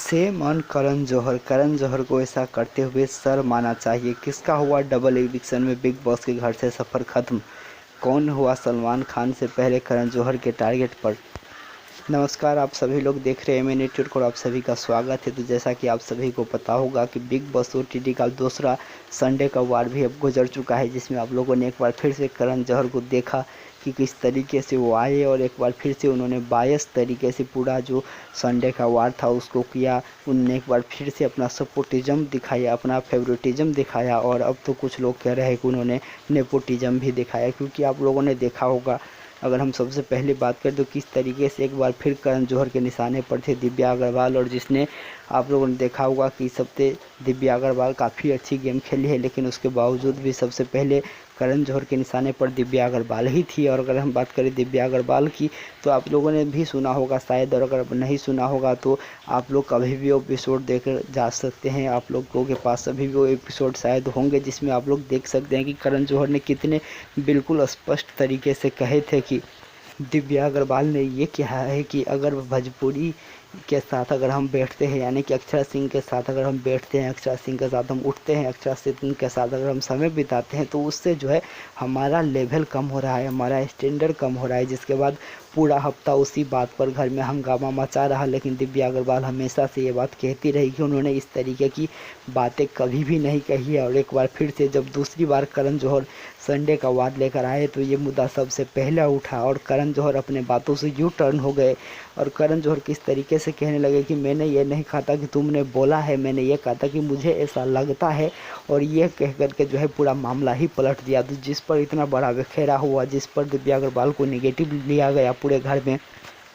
Same on Karan Johar को ऐसा करते हुए शर्म आना चाहिए। किसका हुआ डबल एडिक्शन में बिग बॉस के घर से सफ़र खत्म? कौन हुआ सलमान खान से पहले करण जौहर के टारगेट पर? नमस्कार, आप सभी लोग देख रहे हैं एम नेटवर्क और आप सभी का स्वागत है। तो जैसा कि आप सभी को पता होगा कि बिग बॉस ओटीटी का दूसरा संडे का वार भी अब गुजर चुका है, जिसमें आप लोगों ने एक बार फिर से करण जौहर को देखा कि किस तरीके से वो आए और एक बार फिर से उन्होंने बायस तरीके से पूरा जो संडे का वार था उसको किया। उन्होंने एक बार फिर से अपना सपोर्टिज्म दिखाया, अपना फेवरेटिज्म दिखाया और अब तो कुछ लोग कह रहे हैं कि उन्होंने नेपोटिज्म भी दिखाया, क्योंकि आप लोगों ने देखा होगा। अगर हम सबसे पहले बात करें तो किस तरीके से एक बार फिर करण जौहर के निशाने पर थे दिव्या अग्रवाल, और जिसने आप लोगों ने देखा होगा कि इस हफ्ते दिव्या अग्रवाल काफ़ी अच्छी गेम खेली है, लेकिन उसके बावजूद भी सबसे पहले करण जौहर के निशाने पर दिव्या अग्रवाल ही थी। और अगर हम बात करें दिव्या अग्रवाल की तो आप लोगों ने भी सुना होगा शायद, और अगर नहीं सुना होगा तो आप लोग कभी भी वो एपिसोड देख जा सकते हैं। आप लोगों के पास अभी भी वो एपिसोड शायद होंगे जिसमें आप लोग देख सकते हैं कि करण जौहर ने कितने बिल्कुल स्पष्ट तरीके से कहे थे कि दिव्या अग्रवाल ने ये कहा है कि अगर भोजपुरी के साथ अगर हम बैठते हैं, यानी कि अक्षरा सिंह के साथ अगर हम बैठते हैं, अक्षरा सिंह के साथ हम उठते हैं, अक्षरा सिंह के साथ अगर हम समय बिताते हैं तो उससे जो है हमारा लेवल कम हो रहा है, हमारा स्टैंडर्ड कम हो रहा है। जिसके बाद पूरा हफ्ता उसी बात पर घर में हंगामा मचा रहा, लेकिन दिव्या अग्रवाल हमेशा से ये बात कहती रही कि उन्होंने इस तरीके की बातें कभी भी नहीं कही है। और एक बार फिर से जब दूसरी बार करण जौहर संडे का वाद लेकर आए तो ये मुद्दा सबसे पहले उठा और करण जौहर अपने बातों से यू टर्न हो गए। और करण जौहर किस तरीके से कहने लगे कि मैंने ये नहीं कहा था कि तुमने बोला है, मैंने ये कहा था कि मुझे ऐसा लगता है, और ये कह करके जो है पूरा मामला ही पलट दिया। तो जिस पर इतना बड़ा बिखेरा हुआ, जिस पर दिव्या अग्रवाल को नेगेटिव लिया गया पूरे घर में,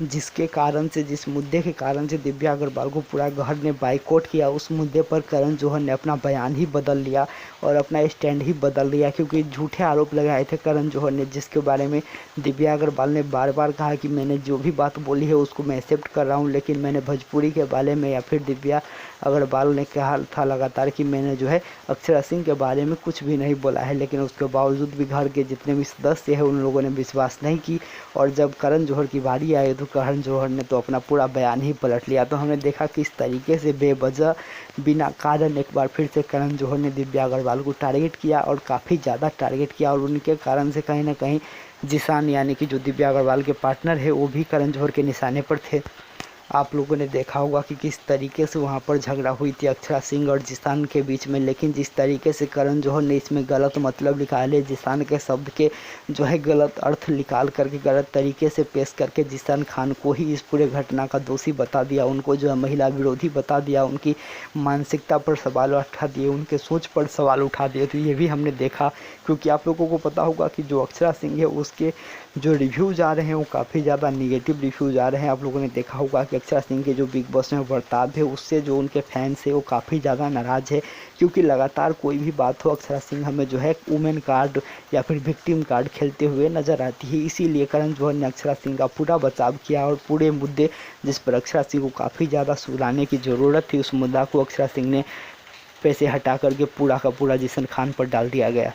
जिसके कारण से, जिस मुद्दे के कारण से दिव्या अग्रवाल को पूरा घर ने बाइकआउट किया, उस मुद्दे पर करण जौहर ने अपना बयान ही बदल लिया और अपना स्टैंड ही बदल लिया, क्योंकि झूठे आरोप लगाए थे करण जौहर ने, जिसके बारे में दिव्या अग्रवाल ने बार बार कहा कि मैंने जो भी बात बोली है उसको मैं एक्सेप्ट कर रहा हूँ, लेकिन मैंने भोजपुरी के बारे में, या फिर दिव्या अग्रवाल ने कहा था लगातार कि मैंने जो है अक्षरा सिंह के बारे में कुछ भी नहीं बोला है, लेकिन उसके बावजूद भी घर के जितने भी सदस्य हैं उन लोगों ने विश्वास नहीं की। और जब करण जौहर की बारी आई तो करण जौहर ने तो अपना पूरा बयान ही पलट लिया। तो हमने देखा किस तरीके से बेवजह बिना कारण एक बार फिर से करण जौहर ने दिव्या अग्रवाल को टारगेट किया और काफ़ी ज़्यादा टारगेट किया, और उनके कारण से कहीं ना कहीं जिसान, यानी कि जो दिव्या अग्रवाल के पार्टनर है, वो भी करण जौहर के निशाने पर थे। आप लोगों ने देखा होगा कि किस तरीके से वहाँ पर झगड़ा हुई थी अक्षरा सिंह और जिसान के बीच में, लेकिन जिस तरीके से करण जौहर ने इसमें गलत मतलब निकाले, जिसान के शब्द के जो है गलत अर्थ निकाल करके गलत तरीके से पेश करके जिसान खान को ही इस पूरे घटना का दोषी बता दिया, उनको जो है महिला विरोधी बता दिया, उनकी मानसिकता पर सवाल उठा दिए, उनके सोच पर सवाल उठा दिए। तो ये भी हमने देखा, क्योंकि आप लोगों को पता होगा कि जो अक्षरा सिंह है उसके जो रिव्यूज आ रहे हैं वो काफ़ी ज़्यादा निगेटिव रिव्यूज आ रहे हैं। आप लोगों ने देखा होगा कि अक्षरा सिंह के जो बिग बॉस में बर्ताव है उससे जो उनके फैंस है वो काफ़ी ज़्यादा नाराज़ है, क्योंकि लगातार कोई भी बात हो अक्षरा सिंह हमें जो है वुमेन कार्ड या फिर विक्टिम कार्ड खेलते हुए नजर आती है। इसीलिए करण जौहर ने अक्षरा सिंह का पूरा बचाव किया और पूरे मुद्दे जिस पर अक्षरा सिंह को काफ़ी ज़्यादा सुधारने की ज़रूरत थी, उस मुद्दा को अक्षरा सिंह ने पैसे हटा करके पूरा का पूरा जिसान खान पर डाल दिया गया।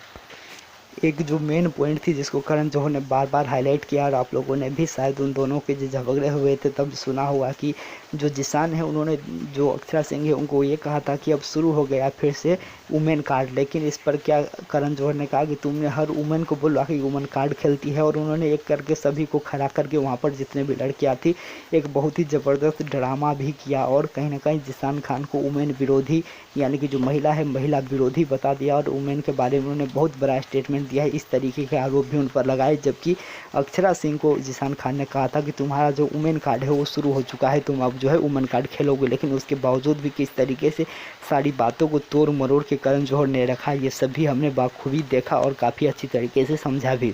एक जो मेन पॉइंट थी जिसको करण जौहर ने बार बार हाईलाइट किया, और आप लोगों ने भी शायद उन दोनों के जो झगड़े हुए थे तब सुना हुआ कि जो जिसान है उन्होंने जो अक्षरा सिंह है उनको ये कहा था कि अब शुरू हो गया फिर से वुमेन कार्ड, लेकिन इस पर क्या करण जौहर ने कहा कि तुमने हर वुमेन को बोला कि वुमेन कार्ड खेलती है, और उन्होंने एक करके सभी को खड़ा करके वहाँ पर जितने भी लड़कियाँ थी एक बहुत ही ज़बरदस्त ड्रामा भी किया, और कहीं ना कहीं जिसान खान को वुमेन विरोधी, यानी कि जो महिला है महिला विरोधी बता दिया, और वुमेन के बारे में उन्होंने बहुत बड़ा स्टेटमेंट दिया है। इस तरीके के आरोप भी उन पर लगाए, जबकि अक्षरा सिंह को जिसान खान ने कहा था कि तुम्हारा जो वुमेन कार्ड है वो शुरू हो चुका है, तुम अब जो है वुमेन कार्ड खेलोगे, लेकिन उसके बावजूद भी किस तरीके से सारी बातों को तोड़ मरोड़ के करण जौहर ने रखा, ये सभी हमने बाखूबी देखा और काफ़ी अच्छी तरीके से समझा भी।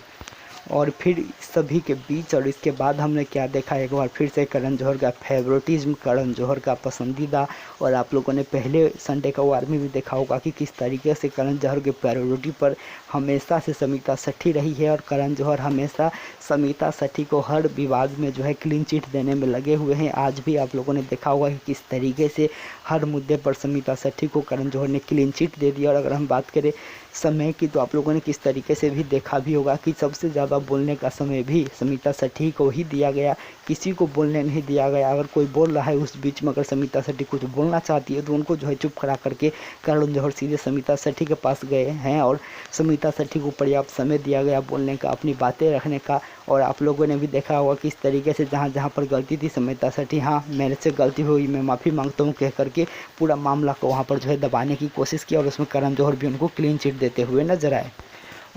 और फिर सभी के बीच और इसके बाद हमने क्या देखा, एक बार फिर से करण जौहर का फेवरेटिज्म, करण जौहर का पसंदीदा, और आप लोगों ने पहले संडे का वार में भी देखा होगा कि किस तरीके से करण जौहर के प्रायोरिटी पर हमेशा से समिता सेठी रही है, और करण जौहर हमेशा समिता सेठी को हर विवाद में जो है क्लीन चिट देने में लगे हुए हैं। आज भी आप लोगों ने देखा होगा कि किस तरीके से हर मुद्दे पर समिता सेठी को करण जौहर ने क्लीन चिट दे दिया। और अगर हम बात करें समय की, तो आप लोगों ने किस तरीके से भी देखा भी होगा कि सबसे ज़्यादा बोलने का समय भी स्मिता सेठी को ही दिया गया, किसी को बोलने नहीं दिया गया। अगर कोई बोल रहा है उस बीच में अगर स्मिता सेठी कुछ बोलना चाहती है तो उनको जो है चुप करा करके करण जौहर सीधे स्मिता सेठी के पास गए हैं और स्मिता सेठी को पर्याप्त समय दिया गया बोलने का, अपनी बातें रखने का। और आप लोगों ने भी देखा होगा कि इस तरीके से जहाँ जहाँ पर गलती थी स्मिता सेठी, हाँ मेरे से गलती हुई, मैं माफ़ी मांगता हूँ कह करके पूरा मामला को वहाँ पर जो है दबाने की कोशिश की और उसमें करण जौहर भी उनको क्लीन चिट देते हुए नजर आए।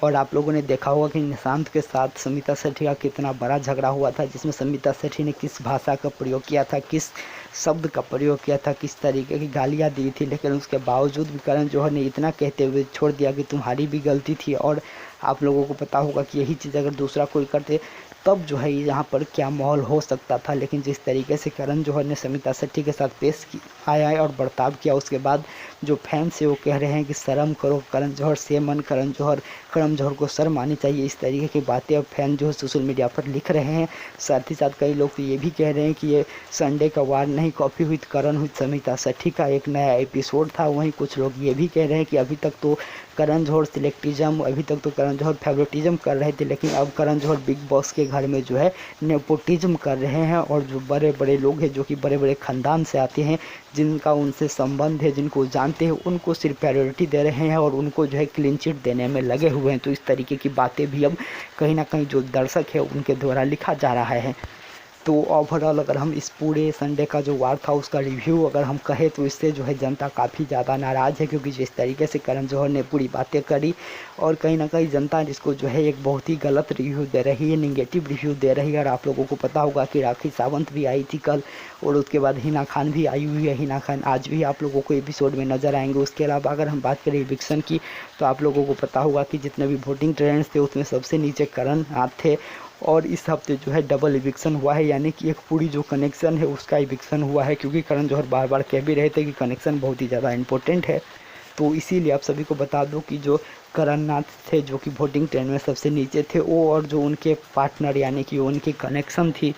और आप लोगों ने देखा होगा कि निशांत के साथ स्मिता सेठी का कितना बड़ा झगड़ा हुआ था, जिसमें स्मिता सेठी ने किस भाषा का प्रयोग किया था, किस शब्द का प्रयोग किया था, किस तरीके की गालियाँ दी थी, लेकिन उसके बावजूद भी करण जौहर ने इतना कहते हुए छोड़ दिया कि तुम्हारी भी गलती थी। और आप लोगों को पता होगा कि यही चीज़ अगर दूसरा कोई करते तब जो है यहाँ पर क्या माहौल हो सकता था, लेकिन जिस तरीके से करण जौहर ने स्मिता सेठी के साथ पेश आया है और बर्ताव किया, उसके बाद जो फैंस है वो कह रहे हैं कि शर्म करो करण जौहर, सेमन करण जौहर को शर्म आनी चाहिए। इस तरीके की बातें अब फैन जो है सोशल मीडिया पर लिख रहे हैं। साथ ही साथ कई लोग तो ये भी कह रहे हैं कि ये संडे का वार नहीं, कॉपी हुई करण हुई स्मिता सेठी का एक नया एपिसोड था। वहीं कुछ लोग ये भी कह रहे हैं कि अभी तक तो करण जौहर सिलेक्टिज्म, अभी तक तो करण जौहर फेवरेटिज्म कर रहे थे, लेकिन अब करण जौहर बिग बॉस के घर में जो है नेपोटिज्म कर रहे हैं और जो बड़े बड़े लोग हैं, जो कि बड़े बड़े खानदान से आते हैं, जिनका उनसे संबंध है, जिनको जानते हैं, उनको सिर्फ प्रायोरिटी दे रहे हैं और उनको जो है क्लीन चिट देने में लगे हुए हैं। तो इस तरीके की बातें भी अब कहीं ना कहीं जो दर्शक है उनके द्वारा लिखा जा रहा है। तो ओवरऑल अगर हम इस पूरे संडे का जो वार था उसका रिव्यू अगर हम कहें तो इससे जो है जनता काफ़ी ज़्यादा नाराज़ है, क्योंकि जिस तरीके से करण जौहर ने पूरी बातें करी और कहीं ना कहीं जनता जिसको जो है एक बहुत ही गलत रिव्यू दे रही है, निगेटिव रिव्यू दे रही है। और आप लोगों को पता होगा कि राखी सावंत भी आई थी कल और उसके बाद हिना खान भी आई हुई है। हिना खान आज भी आप लोगों को एपिसोड में नजर आएंगे। उसके अलावा अगर हम बात करें इविक्शन की तो आप लोगों को पता होगा कि जितने भी वोटिंग ट्रेंड्स थे उसमें सबसे नीचे करण थे और इस हफ्ते जो है डबल इविक्शन हुआ है, यानी कि एक पूरी जो कनेक्शन है उसका इविक्शन हुआ है, क्योंकि करण जौहर बार बार कह भी रहे थे कि कनेक्शन बहुत ही ज़्यादा इंपॉर्टेंट है। तो इसीलिए आप सभी को बता दूं कि जो करण नाथ थे जो कि वोटिंग ट्रेंड में सबसे नीचे थे, वो और जो उनके पार्टनर यानी कि उनकी कनेक्शन थी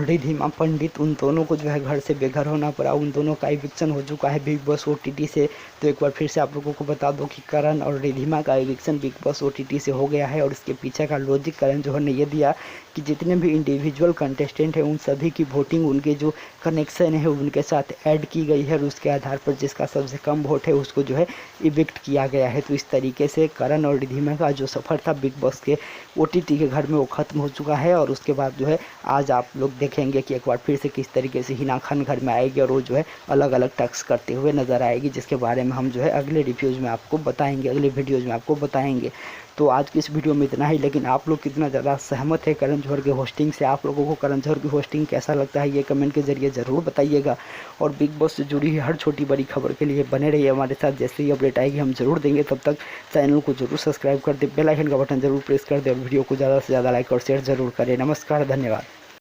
रिधिमा पंडित, उन दोनों को जो है घर से बेघर होना पड़ा। उन दोनों का इविक्शन हो चुका है बिग बॉस OTT से। तो एक बार फिर से आप लोगों को बता दो कि करण और रिधिमा का इविक्शन बिग बॉस OTT से हो गया है और इसके पीछे का लॉजिक करण जौहर ने ये दिया कि जितने भी इंडिविजुअल कंटेस्टेंट हैं उन सभी की वोटिंग उनके जो कनेक्शन है उनके साथ ऐड की गई है और उसके आधार पर जिसका सबसे कम वोट है उसको जो है इविक्ट किया गया है। तो इस तरीके से करण और रिधिमा का जो सफ़र था बिग बॉस के OTT के घर में वो ख़त्म हो चुका है। और उसके बाद जो है आज आप लोग देखेंगे कि एक बार फिर से किस तरीके से हिना खान घर में आएगी और वो जो है अलग अलग टैक्स करते हुए नज़र आएगी, जिसके बारे में हम जो है अगले रिव्यूज़ में आपको बताएंगे, अगले वीडियोज़ में आपको बताएंगे। तो आज की इस वीडियो में इतना ही, लेकिन आप लोग कितना ज़्यादा सहमत है करण जौहर के होस्टिंग से? आप लोगों को करण जौहर की होस्टिंग कैसा लगता है ये कमेंट के जरिए ज़रूर बताइएगा। और बिग बॉस से जुड़ी हर छोटी बड़ी खबर के लिए बने रहिए हमारे साथ, जैसे ही अपडेट आएगी हम जरूर देंगे। तब तक चैनल को जरूर सब्सक्राइब कर दे, बेल आइकन का बटन जरूर प्रेस कर दे और वीडियो को ज़्यादा से ज़्यादा लाइक और शेयर जरूर करें। नमस्कार, धन्यवाद।